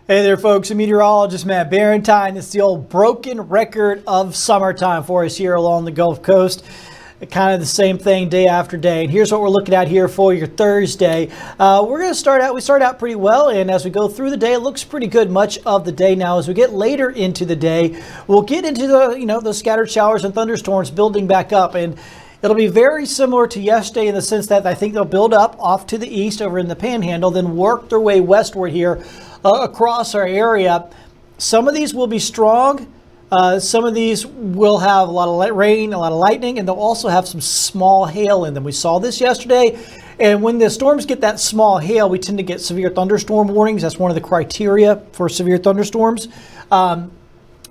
Hey there, folks. I'm meteorologist Matt Barentine. It's the old broken record of summertime for us here along the Gulf Coast. Kind of the same thing day after day. And here's what we're looking at here for your Thursday. We're going to start out. We start out pretty well, and as we go through the day, it looks pretty good much of the day. Now, as we get later into the day, we'll get into the scattered showers and thunderstorms building back up, and it'll be very similar to yesterday in the sense that I think they'll build up off to the east over in the Panhandle, then work their way westward here across our area. Some of these will be strong. Some of these will have a lot of rain, a lot of lightning, and they'll also have some small hail in them. We saw this yesterday. And when the storms get that small hail, we tend to get severe thunderstorm warnings. That's one of the criteria for severe thunderstorms.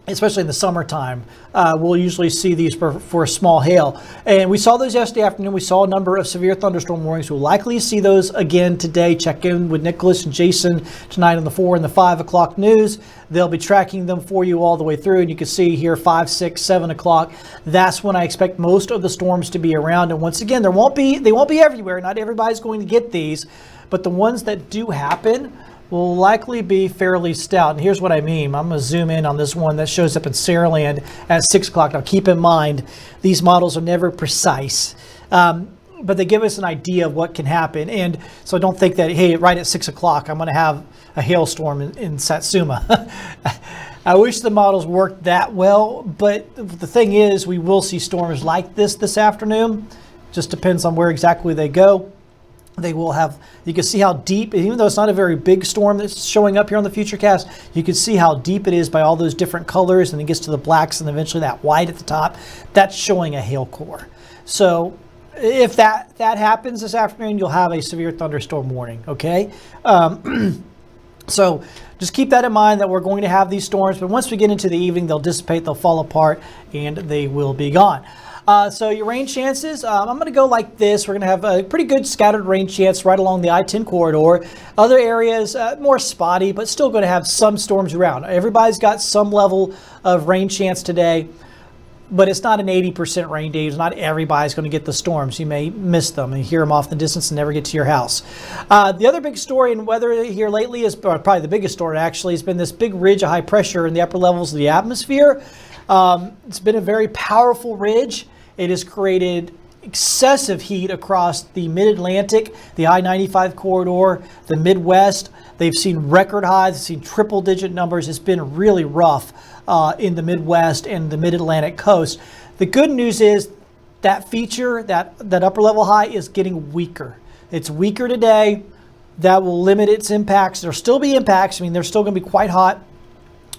Especially in the summertime, we'll usually see these for small hail. And we saw those yesterday afternoon. We saw a number of severe thunderstorm warnings. We'll likely see those again today. Check in with Nicholas and Jason tonight on the 4 and the 5 o'clock news. They'll be tracking them for you all the way through. And you can see here 5, 6, 7 o'clock. That's when I expect most of the storms to be around. And once again, they won't be everywhere. Not everybody's going to get these. But the ones that do happen will likely be fairly stout. And here's what I mean. I'm going to zoom in on this one that shows up in Saraland at 6 o'clock. Now, keep in mind, these models are never precise, but they give us an idea of what can happen. And so don't think that, hey, right at 6 o'clock, I'm going to have a hailstorm in Satsuma. I wish the models worked that well, but the thing is, we will see storms like this afternoon. Just depends on where exactly they go. They will have, you can see how deep, even though it's not a very big storm that's showing up here on the Futurecast, you can see how deep it is by all those different colors, and it gets to the blacks and eventually that white at the top. That's showing a hail core. So if that happens this afternoon, you'll have a severe thunderstorm warning, okay? So just keep that in mind that we're going to have these storms, but once we get into the evening, they'll dissipate, they'll fall apart, and they will be gone. So your rain chances, I'm going to go like this. We're going to have a pretty good scattered rain chance right along the I-10 corridor. Other areas, more spotty, but still going to have some storms around. Everybody's got some level of rain chance today, but it's not an 80% rain day. Not everybody's going to get the storms. You may miss them and hear them off in the distance and never get to your house. The other big story in weather here lately is probably the biggest story actually has been this big ridge of high pressure in the upper levels of the atmosphere. It's been a very powerful ridge. It has created excessive heat across the mid-Atlantic, the I-95 corridor, the Midwest. They've seen record highs, they've seen triple-digit numbers. It's been really rough in the Midwest and the mid-Atlantic coast. The good news is that feature, that upper-level high, is getting weaker. It's weaker today. That will limit its impacts. There'll still be impacts. I mean, they're still going to be quite hot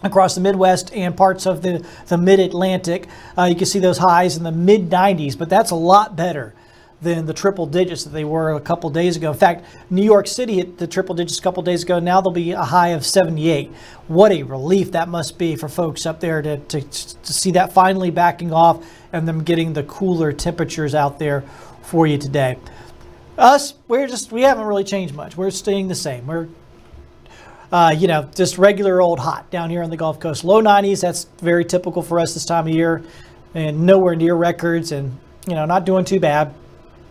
across the Midwest and parts of the mid-Atlantic. You can see those highs in the mid-90s, but that's a lot better than the triple digits that they were a couple days ago. In fact, New York City hit the triple digits a couple days ago. Now there'll be a high of 78. What a relief that must be for folks up there to see that finally backing off and them getting the cooler temperatures out there for you today. Us, we haven't really changed much. We're staying the same. We're just regular old hot down here on the Gulf Coast. Low 90s, that's very typical for us this time of year, and nowhere near records, and not doing too bad.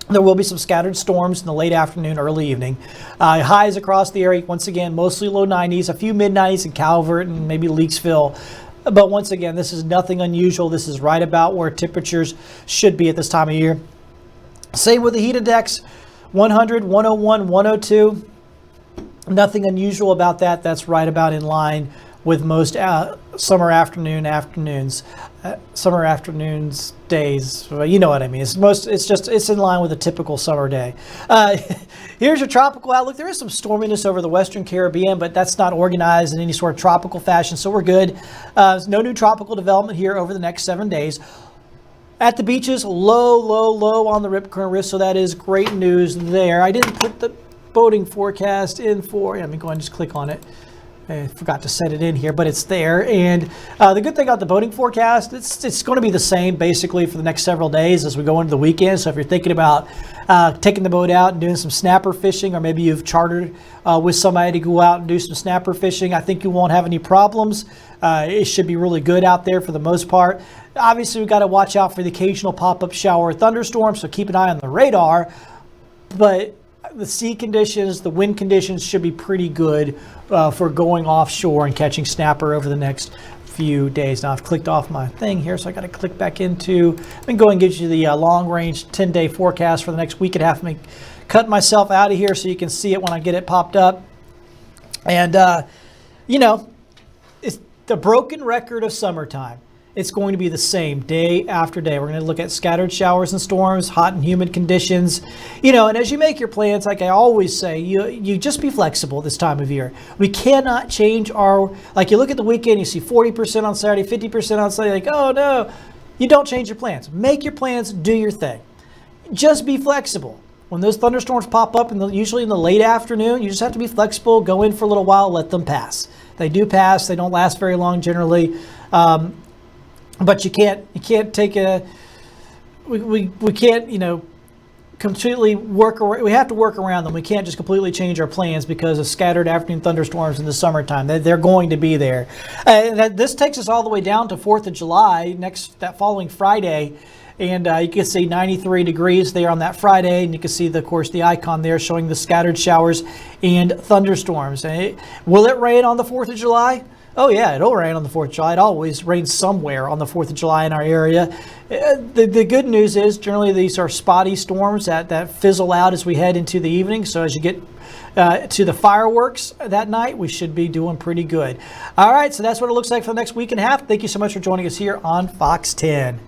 There will be some scattered storms in the late afternoon, early evening. Highs across the area, once again, mostly low 90s, a few mid-90s in Calvert and maybe Leakesville. But once again, this is nothing unusual. This is right about where temperatures should be at this time of year. Same with the heat index, 100, 101, 102. Nothing unusual about that. That's right about in line with most summer afternoons days. You know what I mean. It's in line with a typical summer day. Here's your tropical outlook. There is some storminess over the Western Caribbean, but that's not organized in any sort of tropical fashion, so we're good. There's no new tropical development here over the next 7 days. At the beaches, low on the rip current risk, so that is great news there. I didn't put the boating forecast in for, let me go ahead and just click on it. I forgot to set it in here, but it's there. And the good thing about the boating forecast, it's going to be the same basically for the next several days as we go into the weekend. So if you're thinking about taking the boat out and doing some snapper fishing, or maybe you've chartered with somebody to go out and do some snapper fishing, I think you won't have any problems. It should be really good out there for the most part. Obviously, we've got to watch out for the occasional pop-up shower or thunderstorm, so keep an eye on the radar. But the sea conditions, the wind conditions should be pretty good for going offshore and catching snapper over the next few days. Now I've clicked off my thing here, so I got to click back into. I'm going to go and get you the long range 10-day forecast for the next week and a half. Let me cut myself out of here so you can see it when I get it popped up. And you know, it's the broken record of summertime. It's going to be the same day after day. We're going to look at scattered showers and storms, hot and humid conditions. You know, and as you make your plans, like I always say, you just be flexible this time of year. We cannot change like you look at the weekend, you see 40% on Saturday, 50% on Sunday, like, oh no, you don't change your plans. Make your plans, do your thing. Just be flexible. When those thunderstorms pop up, usually in the late afternoon, you just have to be flexible, go in for a little while, let them pass. They do pass. They don't last very long generally. But you can't take we can't, you know, completely we have to work around them. We can't just completely change our plans because of scattered afternoon thunderstorms in the summertime. They're going to be there. This takes us all the way down to 4th of July, that following Friday. And you can see 93 degrees there on that Friday. And you can see, of course, the icon there showing the scattered showers and thunderstorms. Will it rain on the 4th of July? Oh yeah, it'll rain on the 4th of July. It always rains somewhere on the 4th of July in our area. The good news is generally these are spotty storms that fizzle out as we head into the evening. So as you get to the fireworks that night, we should be doing pretty good. All right, so that's what it looks like for the next week and a half. Thank you so much for joining us here on Fox 10.